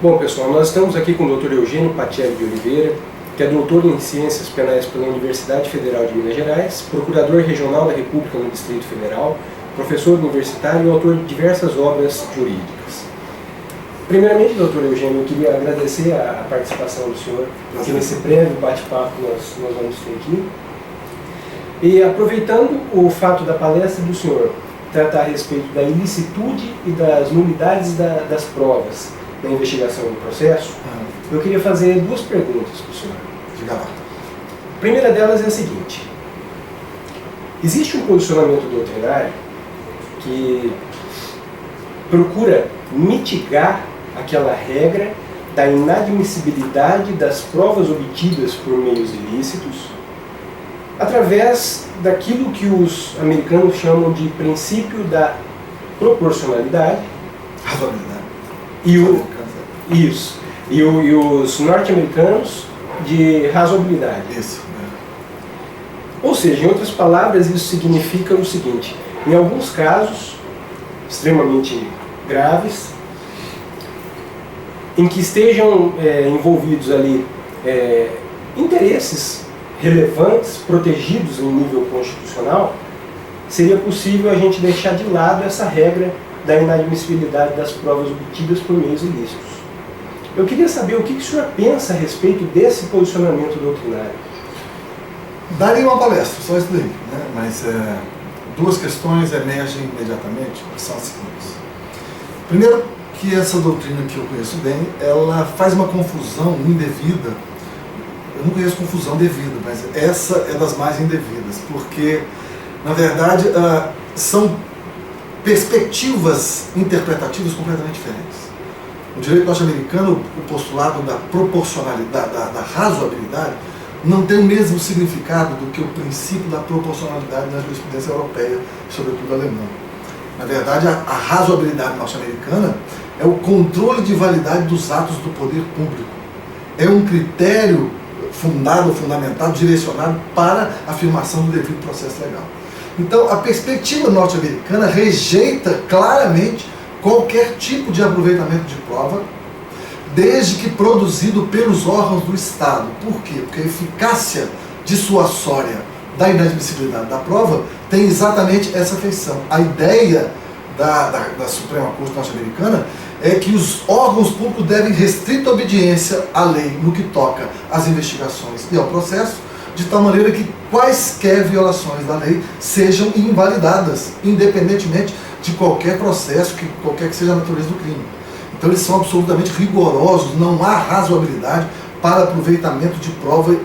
Bom, pessoal, nós estamos aqui com o Dr. Eugênio Patielli de Oliveira, que é doutor em Ciências Penais pela Universidade Federal de Minas Gerais, procurador regional da República no Distrito Federal, professor universitário e autor de diversas obras jurídicas. Primeiramente, doutor Eugênio, eu queria agradecer a participação do senhor aqui nesse breve bate-papo que nós vamos ter aqui. E aproveitando o fato da palestra do senhor tratar a respeito da ilicitude e das nulidades das provas da investigação do processo, eu queria fazer duas perguntas para o senhor. Diga lá. A primeira delas é a seguinte: existe um posicionamento doutrinário que procura mitigar aquela regra da inadmissibilidade das provas obtidas por meios ilícitos através daquilo que os americanos chamam de princípio da proporcionalidade. Razoabilidade. E os norte-americanos de razoabilidade. Isso. Ou seja, em outras palavras, isso significa o seguinte: em alguns casos extremamente graves, em que estejam envolvidos ali interesses relevantes, protegidos em nível constitucional, seria possível a gente deixar de lado essa regra da inadmissibilidade das provas obtidas por meios ilícitos. Eu queria saber o que o senhor pensa a respeito desse posicionamento doutrinário. Daria uma palestra, só isso daí, né? Mas duas questões emergem imediatamente, que são as seguintes. Primeiro, que essa doutrina que eu conheço bem, ela faz uma confusão indevida. Eu não conheço confusão devida, mas essa é das mais indevidas, porque, na verdade, são perspectivas interpretativas completamente diferentes. No direito norte-americano, o postulado da proporcionalidade, da razoabilidade, não tem o mesmo significado do que o princípio da proporcionalidade na jurisprudência europeia, sobretudo alemã. Na verdade, a razoabilidade norte-americana é o controle de validade dos atos do poder público. É um critério fundado, fundamentado, direcionado para a afirmação do devido processo legal. Então, a perspectiva norte-americana rejeita claramente qualquer tipo de aproveitamento de prova, desde que produzido pelos órgãos do Estado. Por quê? Porque a eficácia dissuasória da inadmissibilidade da prova tem exatamente essa feição. A ideia da Suprema Corte norte-americana é que os órgãos públicos devem restrita obediência à lei no que toca às investigações e ao processo, de tal maneira que quaisquer violações da lei sejam invalidadas, independentemente de qualquer processo, qualquer que seja a natureza do crime. Então eles são absolutamente rigorosos, não há razoabilidade para aproveitamento de prova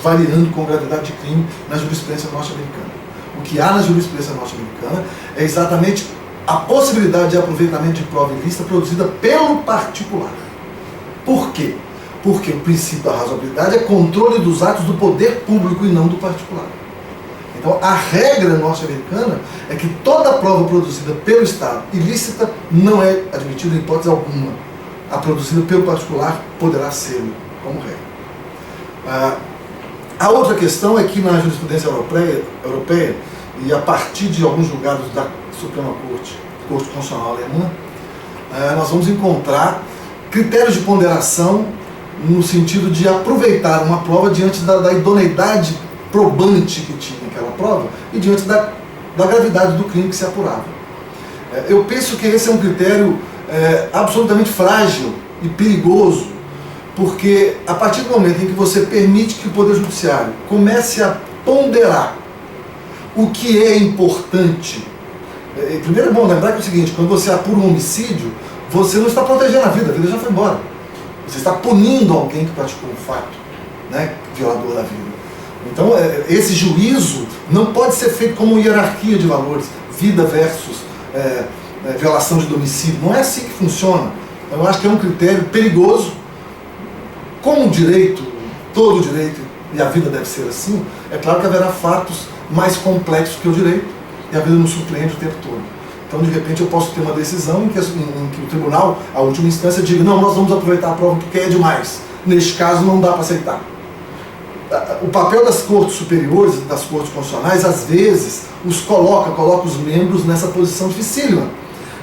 variando com gravidade de crime na jurisprudência norte-americana. O que há na jurisprudência norte-americana é exatamente a possibilidade de aproveitamento de prova ilícita produzida pelo particular. Por quê? Porque o princípio da razoabilidade é controle dos atos do poder público e não do particular. Então, a regra norte-americana é que toda prova produzida pelo Estado ilícita não é admitida em hipótese alguma. A produzida pelo particular poderá ser como regra. A outra questão é que na jurisprudência europeia e a partir de alguns julgados da Suprema Corte Constitucional Alemã, nós vamos encontrar critérios de ponderação no sentido de aproveitar uma prova diante da idoneidade probante que tinha aquela prova e diante da gravidade do crime que se apurava. Eu penso que esse é um critério absolutamente frágil e perigoso, porque a partir do momento em que você permite que o Poder Judiciário comece a ponderar o que é importante. Primeiro é bom lembrar que é o seguinte: quando você apura um homicídio, você não está protegendo a vida já foi embora. Você está punindo alguém que praticou um fato, né, violador da vida. Então, esse juízo não pode ser feito como hierarquia de valores, vida versus violação de domicílio. Não é assim que funciona. Eu acho que é um critério perigoso. Como o direito, todo o direito, e a vida deve ser assim, é claro que haverá fatos mais complexos que o direito, e a vida nos surpreende o tempo todo. Então, de repente, eu posso ter uma decisão em que o tribunal, a última instância, diga: não, nós vamos aproveitar a prova porque é demais. Neste caso, não dá para aceitar. O papel das cortes superiores, das cortes constitucionais, às vezes, coloca os membros nessa posição dificílima,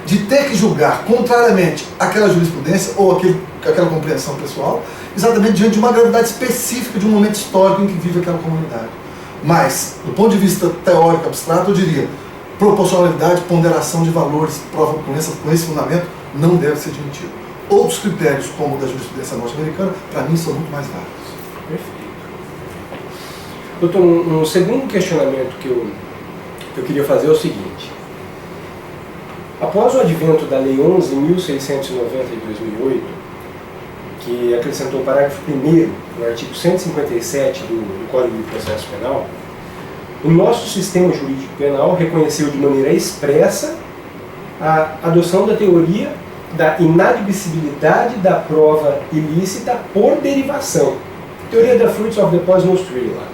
de ter que julgar contrariamente àquela jurisprudência ou aquele aquela compreensão pessoal, exatamente diante de uma gravidade específica de um momento histórico em que vive aquela comunidade. Mas, do ponto de vista teórico abstrato, eu diria, proporcionalidade, ponderação de valores, prova com esse fundamento, não deve ser admitido. Outros critérios, como o da jurisprudência norte-americana, para mim são muito mais válidos. Perfeito. Doutor, um segundo questionamento que eu queria fazer é o seguinte. Após o advento da Lei 11.690 de 2008, que acrescentou o parágrafo 1º no artigo 157 do Código de Processo Penal, o nosso sistema jurídico penal reconheceu de maneira expressa a adoção da teoria da inadmissibilidade da prova ilícita por derivação. Teoria da Fruits of the Poisonous Tree lá.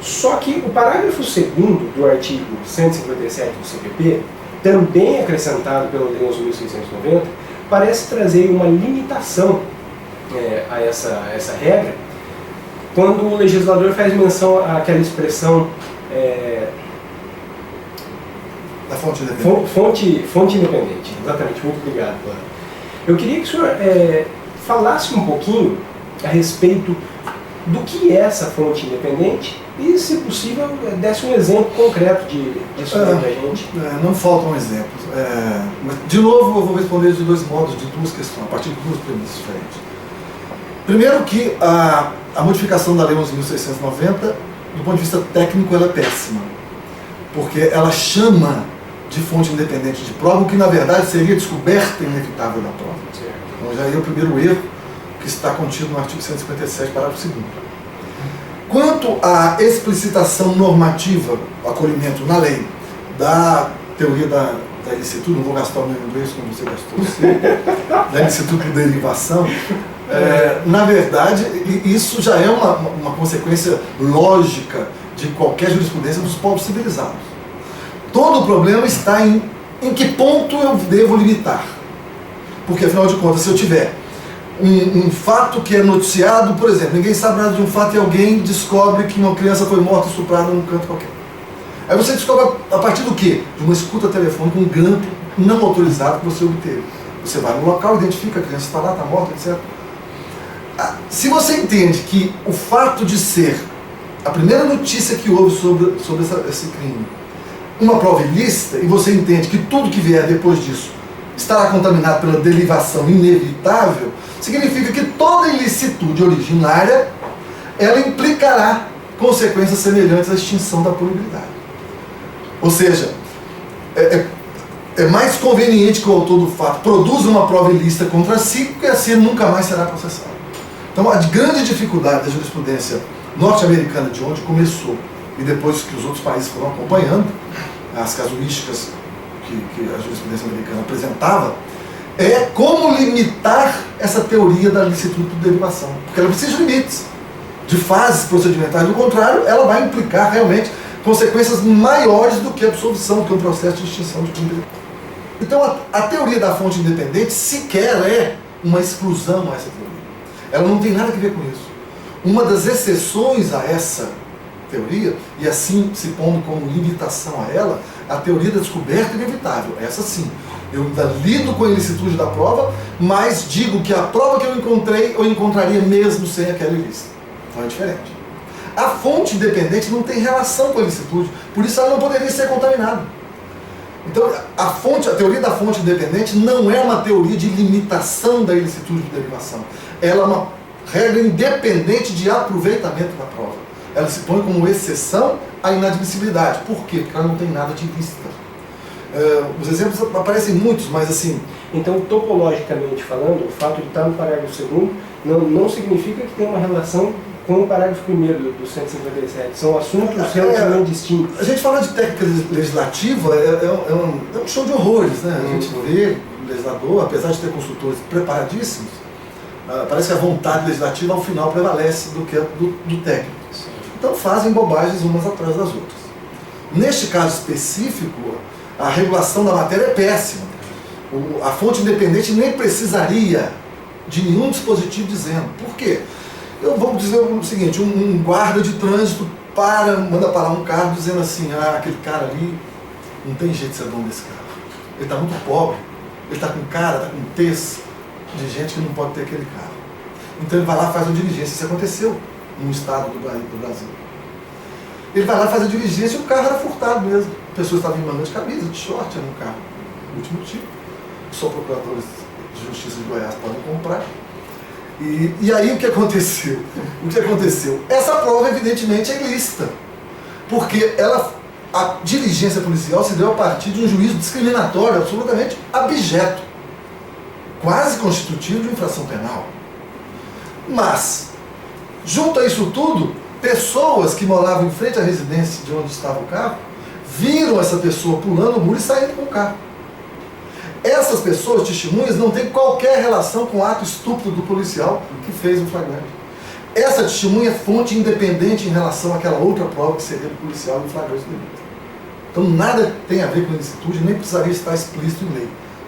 Só que o parágrafo 2º do artigo 157 do CPP, também acrescentado pela Lei 11.690, parece trazer uma limitação a essa regra, quando o legislador faz menção àquela expressão da fonte independente. Fonte independente, exatamente, muito obrigado. Eu queria que o senhor falasse um pouquinho a respeito do que é essa fonte independente e, se possível, desse um exemplo concreto disso para a gente. Não faltam exemplos. Mas, de novo, eu vou responder de dois modos, de duas questões, a partir de duas premissas diferentes. Primeiro que a modificação da Lei 11.690, do ponto de vista técnico, ela é péssima, porque ela chama de fonte independente de prova, o que na verdade seria descoberta inevitável da prova. Então já é o primeiro erro que está contido no artigo 157, parágrafo 2º. Quanto à explicitação normativa, o acolhimento na lei da teoria da ilicitude, não vou gastar o meu inglês como você gastou, da ilicitude por derivação, na verdade, isso já é uma consequência lógica de qualquer jurisprudência dos povos civilizados. Todo o problema está em que ponto eu devo limitar. Porque, afinal de contas, se eu tiver um fato que é noticiado, por exemplo, ninguém sabe nada de um fato e alguém descobre que uma criança foi morta, estuprada num canto qualquer. Aí você descobre a partir do quê? De uma escuta telefônica, um grampo não autorizado que você obteve. Você vai no local, identifica a criança, está lá, está morta, etc. Se você entende que o fato de ser a primeira notícia que houve sobre esse crime uma prova ilícita, e você entende que tudo que vier depois disso estará contaminado pela derivação inevitável, significa que toda ilicitude originária, ela implicará consequências semelhantes à extinção da punibilidade. Ou seja, é mais conveniente que o autor do fato produza uma prova ilícita contra si, porque assim ele nunca mais será processado. Então a grande dificuldade da jurisprudência norte-americana, de onde começou, e depois que os outros países foram acompanhando, as casuísticas que a jurisprudência americana apresentava, é como limitar essa teoria da licitude por derivação. Porque ela precisa de limites, de fases procedimentais. Do contrário, ela vai implicar realmente consequências maiores do que a absolvição, do que um processo de extinção de punibilidade. Então a teoria da fonte independente sequer é uma exclusão a essa teoria. Ela não tem nada a ver com isso. Uma das exceções a essa teoria, e assim se pondo como limitação a ela, a teoria da descoberta inevitável. Essa sim. Eu lido com a ilicitude da prova, mas digo que a prova que eu encontrei, eu encontraria mesmo sem aquela ilícita. Então é diferente. A fonte independente não tem relação com a ilicitude, por isso ela não poderia ser contaminada. Então a teoria da fonte independente não é uma teoria de limitação da ilicitude de derivação. Ela é uma regra independente de aproveitamento da prova. Ela se põe como exceção à inadmissibilidade. Por quê? Porque ela não tem nada de ilícita. Os exemplos aparecem muitos, mas assim... Então, topologicamente falando, o fato de estar no parágrafo 2º não significa que tem uma relação com o parágrafo 1º do 157. São assuntos relativamente distintos. A gente fala de técnica legislativa, é um show de horrores, né? A gente vê o legislador, apesar de ter consultores preparadíssimos, parece que a vontade legislativa ao final prevalece do que do técnico. Então fazem bobagens umas atrás das outras. Neste caso específico, a regulação da matéria é péssima. A fonte independente nem precisaria de nenhum dispositivo dizendo. Por quê? Eu vou dizer o seguinte, um guarda de trânsito manda parar um carro dizendo assim, aquele cara ali não tem jeito de ser dono desse carro. Ele está muito pobre, ele está com cara, está com tez, de gente que não pode ter aquele carro. Então ele vai lá e faz uma diligência. Isso aconteceu num estado do Brasil. Ele vai lá e faz a diligência e o carro era furtado mesmo. A pessoa estava em manga de camisa, de short, era um carro. Último tipo. Só procuradores de justiça de Goiás podem comprar. E aí o que aconteceu? O que aconteceu? Essa prova, evidentemente, é ilícita. Porque a diligência policial se deu a partir de um juízo discriminatório absolutamente abjeto, quase constitutivo de infração penal. Mas, junto a isso tudo, pessoas que moravam em frente à residência de onde estava o carro, viram essa pessoa pulando o muro e saindo com o carro. Essas pessoas, testemunhas, não têm qualquer relação com o ato estúpido do policial que fez o flagrante. Essa testemunha é fonte independente em relação àquela outra prova que seria do policial em flagrante delito. Então nada tem a ver com ilicitude, nem precisaria estar explícito em lei.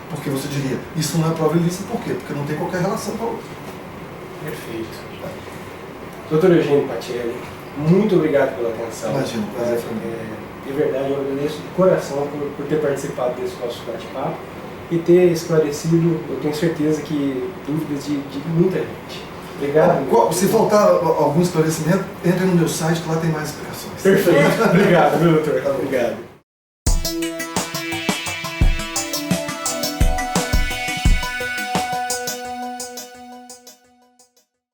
Porque você diria, isso não é prova ilícita, por quê? Porque não tem qualquer relação com a outra. Perfeito. Doutor Eugênio Pacelli, muito obrigado pela atenção. Imagina, o prazer foi meu. De verdade, eu agradeço de coração por ter participado desse nosso bate-papo e ter esclarecido, eu tenho certeza que dúvidas de muita gente. Obrigado. Se faltar algum esclarecimento, entre no meu site que lá tem mais explicações. Perfeito. Obrigado, viu, doutor? Obrigado.